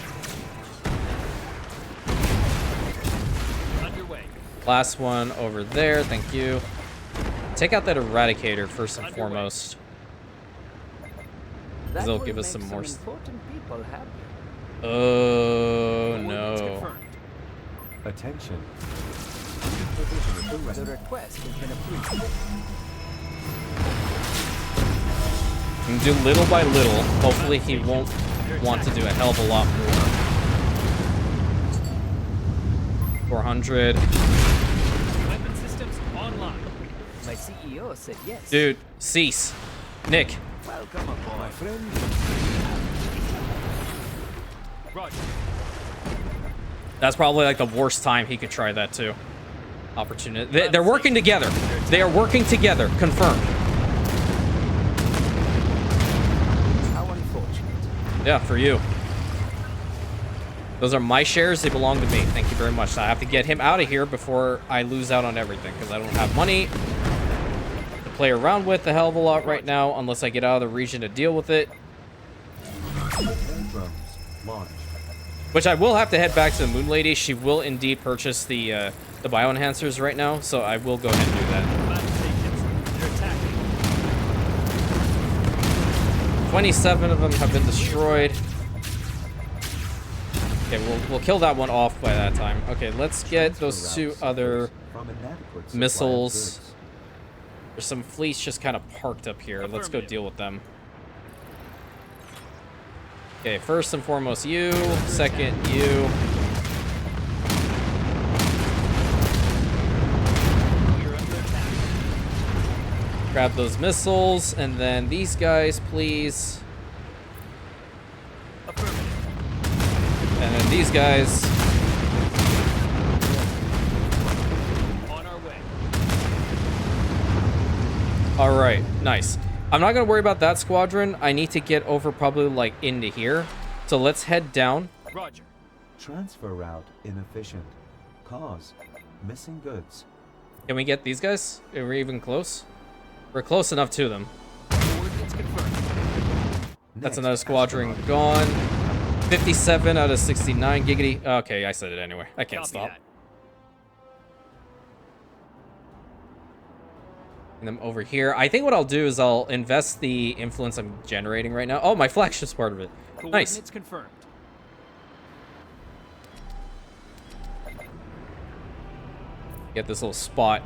Underway. Last one over there, thank you. Take out that Eradicator first and foremost. Because they'll give us some more... Oh, no. Attention. The request has been approved. And do little by little. Hopefully he won't want to do a hell of a lot more. 400. Weapon systems online. My CEO said yes. Dude, cease. Nick. Welcome aboard, My friend. Roger. That's probably like the worst time he could try that too. Opportunity. They're working together. They are working together. Confirmed. How unfortunate. Yeah, for you. Those are my shares. They belong to me. Thank you very much. I have to get him out of here before I lose out on everything because I don't have money to play around with a hell of a lot right now unless I get out of the region to deal with it. Which I will have to head back to the Moon Lady. She will indeed purchase the bioenhancers right now, so I will go ahead and do that. They're attacking. 27 of them have been destroyed. Okay, we'll kill that one off by that time. Okay, let's get those two other missiles. There's some fleets just kind of parked up here. Let's go deal with them. Okay, first and foremost you, second you. Grab those missiles, and then these guys, please. And then these guys. On our way. All right, nice. I'm not gonna worry about that squadron. I need to get over probably like into here. So let's head down. Roger. Transfer route inefficient. Cause missing goods. Can we get these guys? Are we even close? We're close enough to them. Coordinates confirmed. That's another squadron gone. 57 out of 69 giggity. Okay, I said it anyway. I can't Copy stop. that. And them over here. I think what I'll do is I'll invest the influence I'm generating right now. Oh, my flagship's part of it. Nice. Coordinates confirmed. Get this little spot.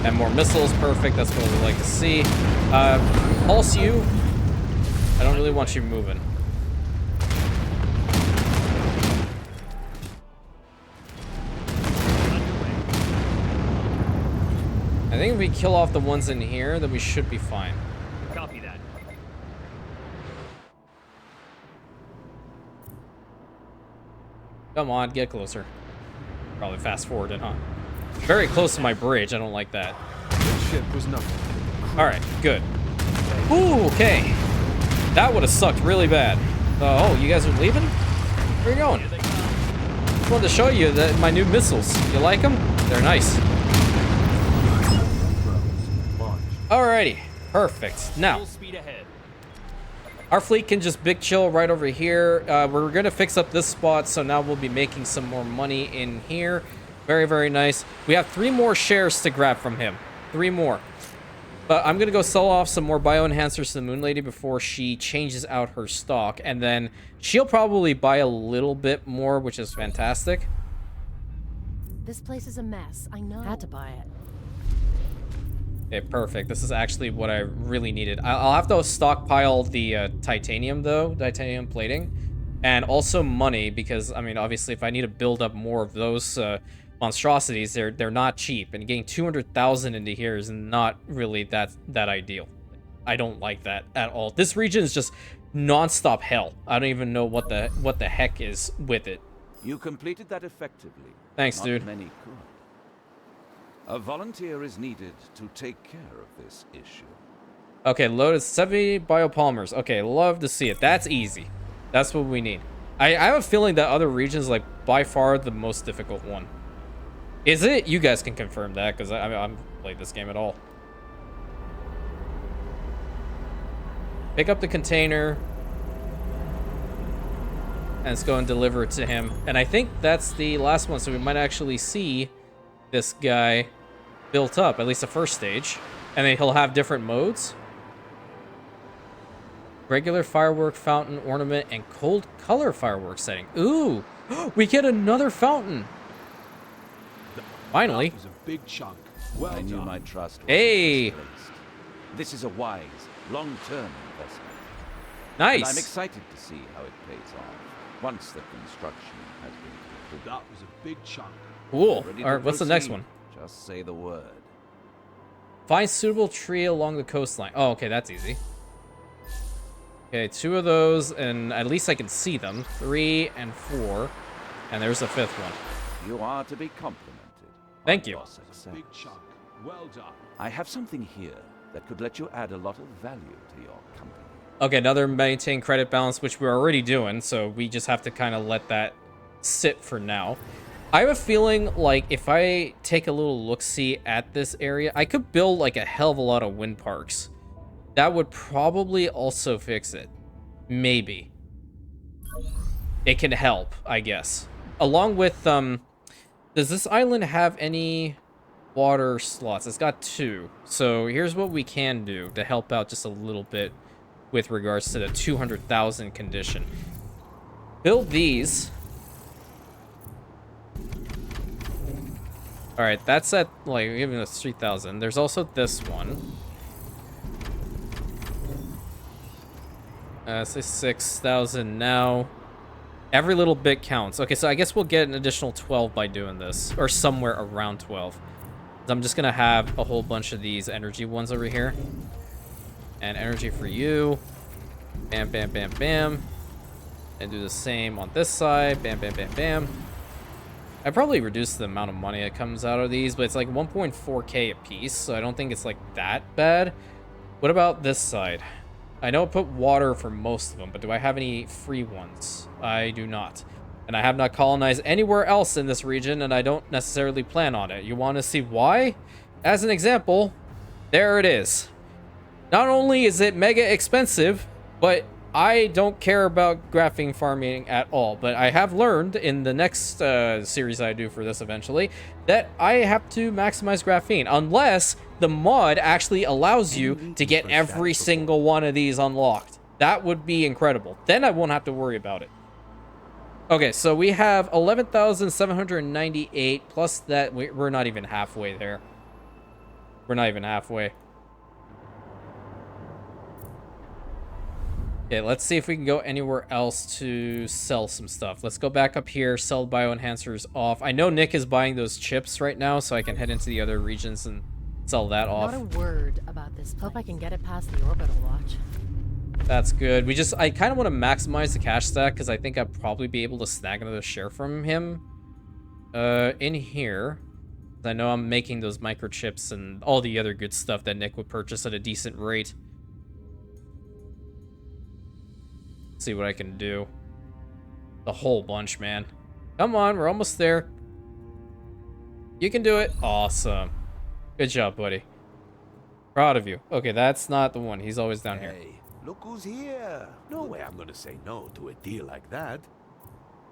And more missiles, perfect. That's what we like to see. Pulse you. I don't really want you moving. I think if we kill off the ones in here, then we should be fine. Copy that. Come on, get closer. Probably fast forwarded, huh? Very close to my bridge. I don't like that. That ship was nothing. All right, good. Ooh, okay. That would have sucked really bad. Oh, you guys are leaving? Where are you going? Just wanted to show you that my new missiles. You like them? They're nice. Alrighty, perfect. Now, Full speed ahead. our fleet can just big chill right over here. We're gonna fix up this spot, so now we'll be making some more money in here. Very, very nice. We have 3 more shares to grab from him. 3 more. But I'm gonna go sell off some more bioenhancers to the Moon Lady before she changes out her stock, and then she'll probably buy a little bit more, which is fantastic. This place is a mess. I know. Had to buy it. Okay, perfect. This is actually what I really needed. I'll have to stockpile the titanium, though, titanium plating, and also money, because, I mean, obviously, if I need to build up more of those monstrosities, they're not cheap, and getting 200,000 into here is not really that ideal. I don't like that at all. This region is just non-stop hell. I don't even know what the heck is with it. You completed that effectively. Thanks, Not dude. many could. A volunteer is needed to take care of this issue. Okay, loaded 70 biopolymers. Okay, love to see it. That's easy. That's what we need. I have a feeling that other regions, like, by far the most difficult one. Is it? You guys can confirm that, because I haven't played this game at all. Pick up the container. And let's go and deliver it to him. And I think that's the last one, so we might actually see this guy built up, at least the first stage. And then he'll have different modes. Regular firework, fountain, ornament, and cold color firework setting. Ooh, we get another fountain. Finally. That was a big chunk. Well I knew done. my trust was Hey. misplaced. This is a wise, long-term investment. And I'm Nice. excited to see how it pays off once the construction has been completed. That was a big chunk. Cool. Ready All to right, what's the next proceed? one? Just say the word. Find suitable tree along the coastline. Oh, okay, that's easy. Okay, 2 of those, and at least I can see them. 3 and 4. And there's the 5th one. You are to be complimented. Thank on you. your success. Big chunk. Well done. I have something here that could let you add a lot of value to your company. Okay, another maintain credit balance, which we're already doing, so we just have to kind of let that sit for now. I have a feeling like if I take a little look-see at this area, I could build like a hell of a lot of wind parks. That would probably also fix it. Maybe. It can help, I guess. Along with, does this island have any water slots? It's got 2. So here's what we can do to help out just a little bit with regards to the 200,000 condition. Build these. All right, that's at, like, giving us 3,000. There's also this one. Say 6,000 now. Every little bit counts. Okay, so I guess we'll get an additional 12 by doing this, or somewhere around 12. I'm just gonna have a whole bunch of these energy ones over here. And energy for you. Bam, bam, bam, bam. And do the same on this side. Bam, bam, bam, bam. I probably reduced the amount of money that comes out of these, but it's like 1.4k a piece, so I don't think it's like that bad. What about this side? I know I put water for most of them, but do I have any free ones? I do not. And I have not colonized anywhere else in this region, and I don't necessarily plan on it. You want to see why? As an example, there it is. Not only is it mega expensive, but I don't care about graphene farming at all. But I have learned in the next series I do for this eventually that I have to maximize graphene unless the mod actually allows you to get every single one of these unlocked. That would be incredible. Then I won't have to worry about it. Okay, so we have 11,798 plus that. We're not even halfway there. We're not even halfway. Okay, let's see if we can go anywhere else to sell some stuff. Let's go back up here, sell bioenhancers off. I know Nick is buying those chips right now, so I can head into the other regions and sell that off. Not a word about this place. Hope I can get it past the orbital watch. That's good. I kind of want to maximize the cash stack because I think I'll probably be able to snag another share from him. In here. I know I'm making those microchips and all the other good stuff that Nick would purchase at a decent rate. See what I can do. The whole bunch, man. Come on, we're almost there. You can do it. Awesome. Good job, buddy. Proud of you. Okay, that's not the one. He's always down here. Hey, look who's here. No way I'm gonna say no to a deal like that.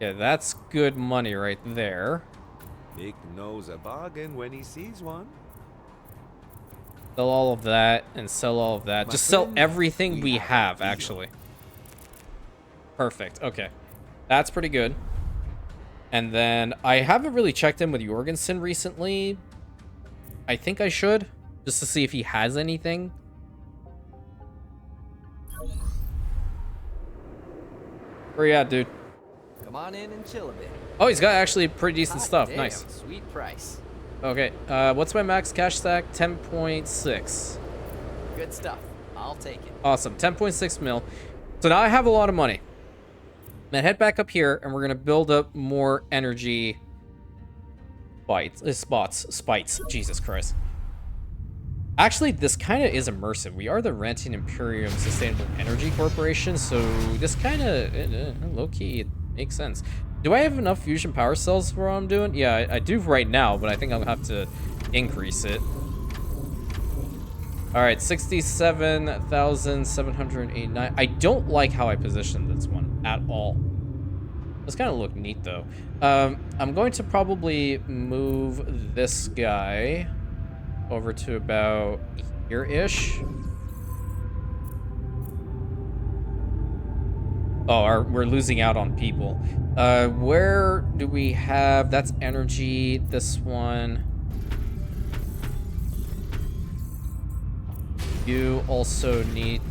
Yeah, that's good money right there. Nick knows a bargain when he sees one. Sell all of that and sell all of that. My Just sell friend, everything we we have, have a deal. actually. Perfect. Okay. That's pretty good. And then I haven't really checked in with Jorgensen recently. I think I should, just to see if he has anything. Where you at, dude? Come on in and chill a bit. Oh, he's got actually pretty decent stuff. Damn, Nice. Sweet price. Okay. What's my max cash stack? 10.6. Good stuff. I'll take it. Awesome. 10.6 mil. So now I have a lot of money. I'm gonna head back up here, and we're gonna build up more energy spites. Jesus Christ. Actually, this kind of is immersive. We are the Renting Imperium Sustainable Energy Corporation, so this kind of low-key it makes sense. Do I have enough fusion power cells for what I'm doing? Yeah, I do right now, but I think I'll have to increase it. All right, 67,789. I don't like how I positioned this one at all. This kind of look neat though. I'm going to probably move this guy over to about here-ish. Oh, we're losing out on people. Where do we have? That's energy. This one. You also need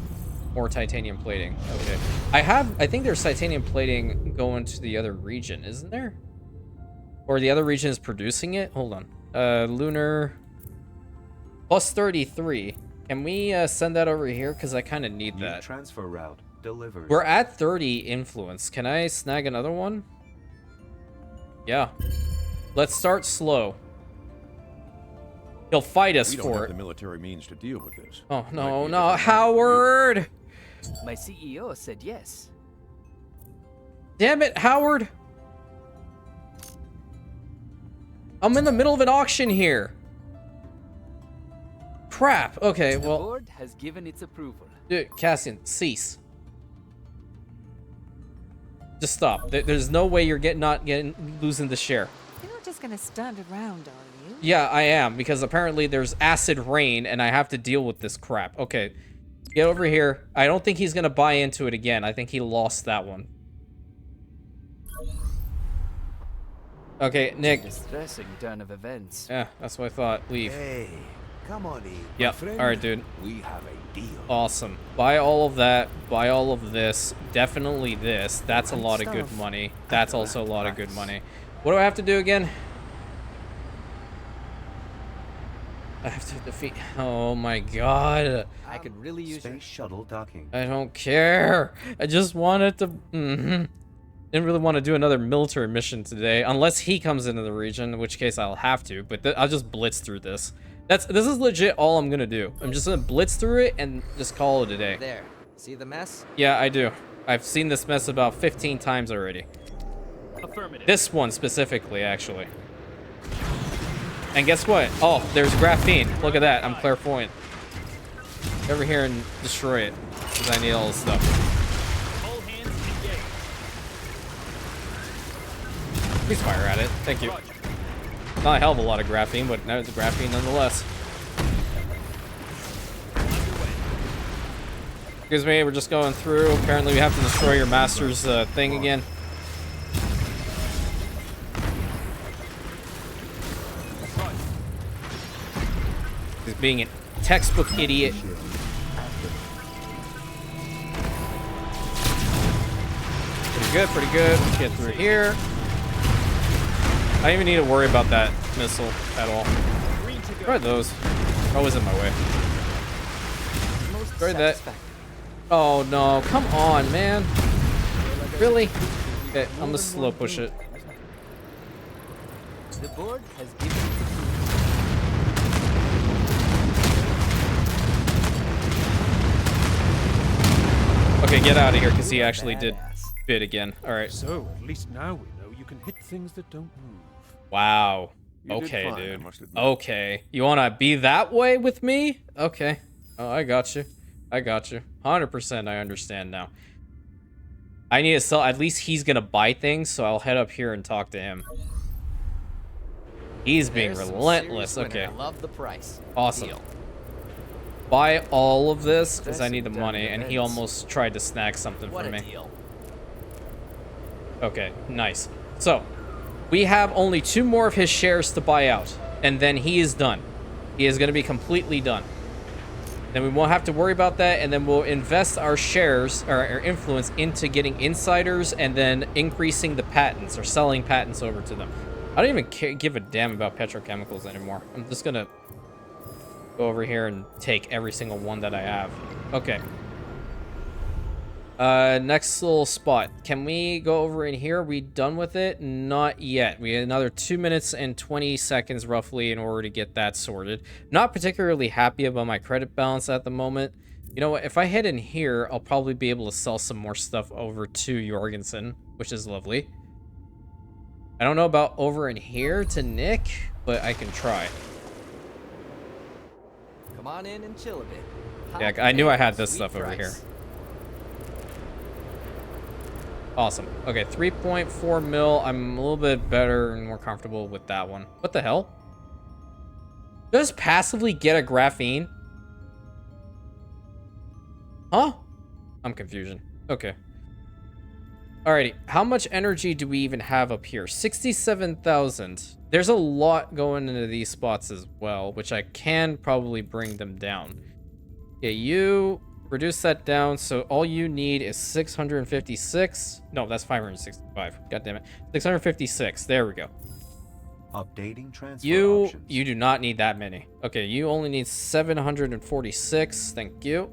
more titanium plating. Okay. I think there's titanium plating going to the other region, isn't there? Or the other region is producing it? Hold on. Lunar plus 33. Can we send that over here? Because I kind of need New that. transfer route delivered. We're at 30 influence. Can I snag another one? Yeah. Let's start slow. He'll fight us We don't for have it. the military means to deal with this. Oh, Might no, be a no. different matter for you. Howard! My CEO said yes. Damn it, Howard! I'm in the middle of an auction here. Crap. Okay, The well, board has given its approval. dude, Cassian, cease. Just stop. There's no way you're losing the share. You're not just gonna stand around, are you? Yeah, I am, because apparently there's acid rain and I have to deal with this crap. Okay, get over here. I don't think he's gonna buy into it again. I think he lost that one. Okay, Nick. Distressing turn of events. Yeah, that's what I thought. Leave. Hey, come on in. Yep. my friend. All right, dude. We have a deal. Awesome. Buy all of that. Buy all of this. Definitely this. That's a lot of good money. That's also a lot of good money. What do I have to do again? I have to defeat... Oh my god. I could really use Space shuttle docking. I don't care. I just wanted to... Didn't really want to do another military mission today. Unless he comes into the region, in which case I'll have to. But I'll just blitz through this. This is legit all I'm going to do. I'm just going to blitz through it and just call it a day. There. See the mess? Yeah, I do. I've seen this mess about 15 times already. Affirmative. This one specifically, actually. And guess what? Oh, there's graphene. Look at that. I'm clairvoyant. Get over here and destroy it. Because I need all this stuff. All hands engaged. Please fire at it. Thank you. Roger. Not a hell of a lot of graphene, but there's graphene nonetheless. Excuse me, we're just going through. Apparently we have to destroy your master's thing again. He's being a textbook idiot. Shield active. Pretty good. Let's get through here. I don't even need to worry about that missile at all. Try those. Always in my way. Try that. Oh no, come on, man. Really? Okay, I'm gonna slow push it. The board has given its approval. Okay, get out of here, because he actually did bid again. Alright. So, at least now we know you can hit things that don't move. Wow. You did Okay, fine, I dude. must admit. Okay. You wanna be that way with me? Okay. Oh, I got you. I got you. 100% I understand now. I need to sell. At least he's gonna buy things, so I'll head up here and talk to him. He's being There's some relentless. serious Okay. winner. Love the price. Awesome. Deal. Buy all of this because I That's need the some money, dumb and he events. almost tried to snag something What from a me. deal. Okay, nice. So, we have only 2 more of his shares to buy out, and then he is done. He is going to be completely done. Then we won't have to worry about that, and then we'll invest our shares, or our influence, into getting insiders, and then increasing the patents, or selling patents over to them. I don't even give a damn about petrochemicals anymore. I'm just going to go over here and take every single one that I have. Okay. Next little spot. Can we go over in here? Are we done with it? Not yet. We have another 2 minutes and 20 seconds roughly in order to get that sorted. Not particularly happy about my credit balance at the moment. You know what? If I head in here, I'll probably be able to sell some more stuff over to Jorgensen, which is lovely. I don't know about over in here to Nick, but I can try. Come on in and chill a bit. Yeah, I knew I had this Sweet stuff over price. here. Awesome. Okay, 3.4 mil. I'm a little bit better and more comfortable with that one. What the hell? Does passively get a graphene? Huh? I'm confusion. Okay. Alrighty. How much energy do we even have up here? 67,000. There's a lot going into these spots as well, which I can probably bring them down. Okay, you reduce that down, so all you need is 656. No, that's 565. God damn it. 656. There we go. Updating transfer You options. do not need that many. Okay, you only need 746. Thank you.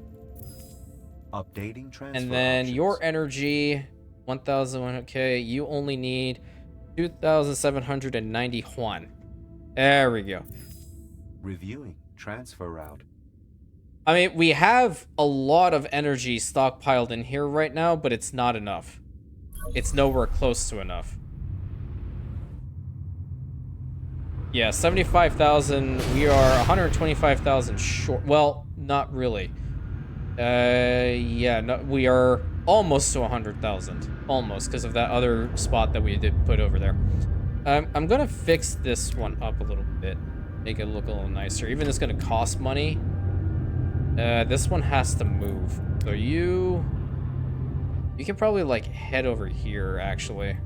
Updating transfer And then options. your energy, 1,000. Okay, you only need 2,790 Juan. There we go. Reviewing transfer route. I mean, we have a lot of energy stockpiled in here right now, but it's not enough. It's nowhere close to enough. Yeah, 75,000. We are 125,000 short. Well, not really. Yeah, no, we are almost to 100,000. Almost, because of that other spot that we did put over there. I'm gonna fix this one up a little bit. Make it look a little nicer. Even though it's gonna cost money. This one has to move. So you can probably like head over here actually.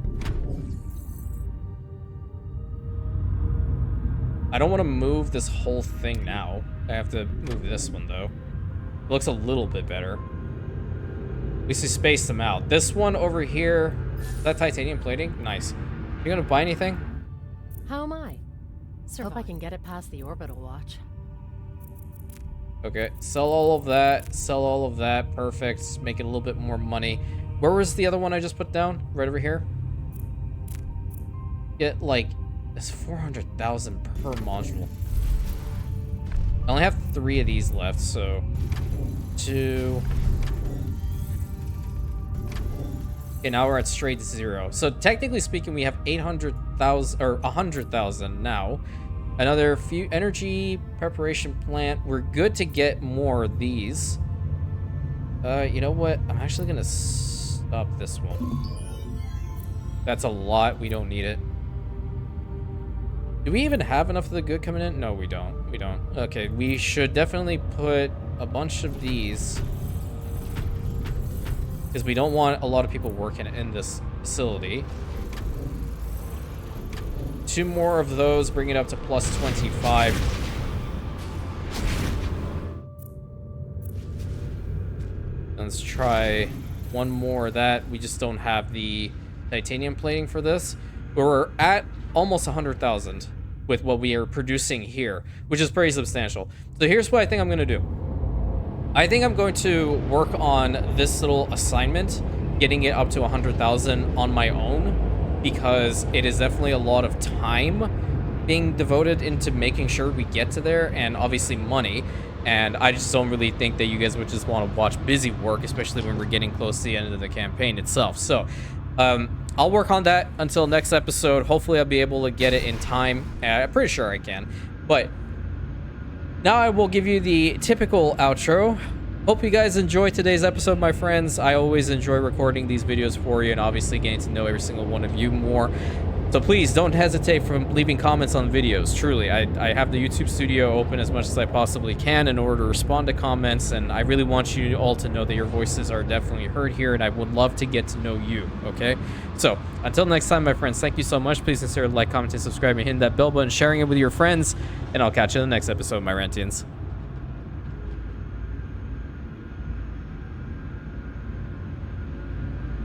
I don't want to move this whole thing now. I have to move this one though. It looks a little bit better. At least we space them out. This one over here, is that titanium plating? Nice. You gonna buy anything? How am I? Hope I can get it past the orbital watch. Okay, sell all of that, sell all of that, perfect, make it a little bit more money. Where was the other one I just put down? Right over here? Get like, it's 400,000 per module. I only have 3 of these left, so 2. Okay, now we're at straight 0. So technically speaking, we have 800,000 or 100,000 now. Another few energy preparation plant. We're good to get more of these. You know what? I'm actually gonna stop this one. That's a lot. We don't need it. Do we even have enough of the good coming in? No, we don't. We don't. Okay, we should definitely put a bunch of these. Because we don't want a lot of people working in this facility. 2 more of those, bring it up to plus 25. Let's try one more of that. We just don't have the titanium plating for this. We're at almost 100,000 with what we are producing here, which is pretty substantial. So here's what I think I'm going to do. I think I'm going to work on this little assignment, getting it up to 100,000 on my own, because it is definitely a lot of time being devoted into making sure we get to there, and obviously money. And I just don't really think that you guys would just want to watch busy work, especially when we're getting close to the end of the campaign itself. So I'll work on that until next episode. Hopefully I'll be able to get it in time. I'm pretty sure I can. But now I will give you the typical outro. Hope you guys enjoyed today's episode, my friends. I always enjoy recording these videos for you and obviously getting to know every single one of you more. So please don't hesitate from leaving comments on videos. Truly, I have the YouTube studio open as much as I possibly can in order to respond to comments, and I really want you all to know that your voices are definitely heard here, and I would love to get to know you, okay? So until next time, my friends, thank you so much. Please consider like, comment, and subscribe, and hitting that bell button, sharing it with your friends, and I'll catch you in the next episode, my Rantians.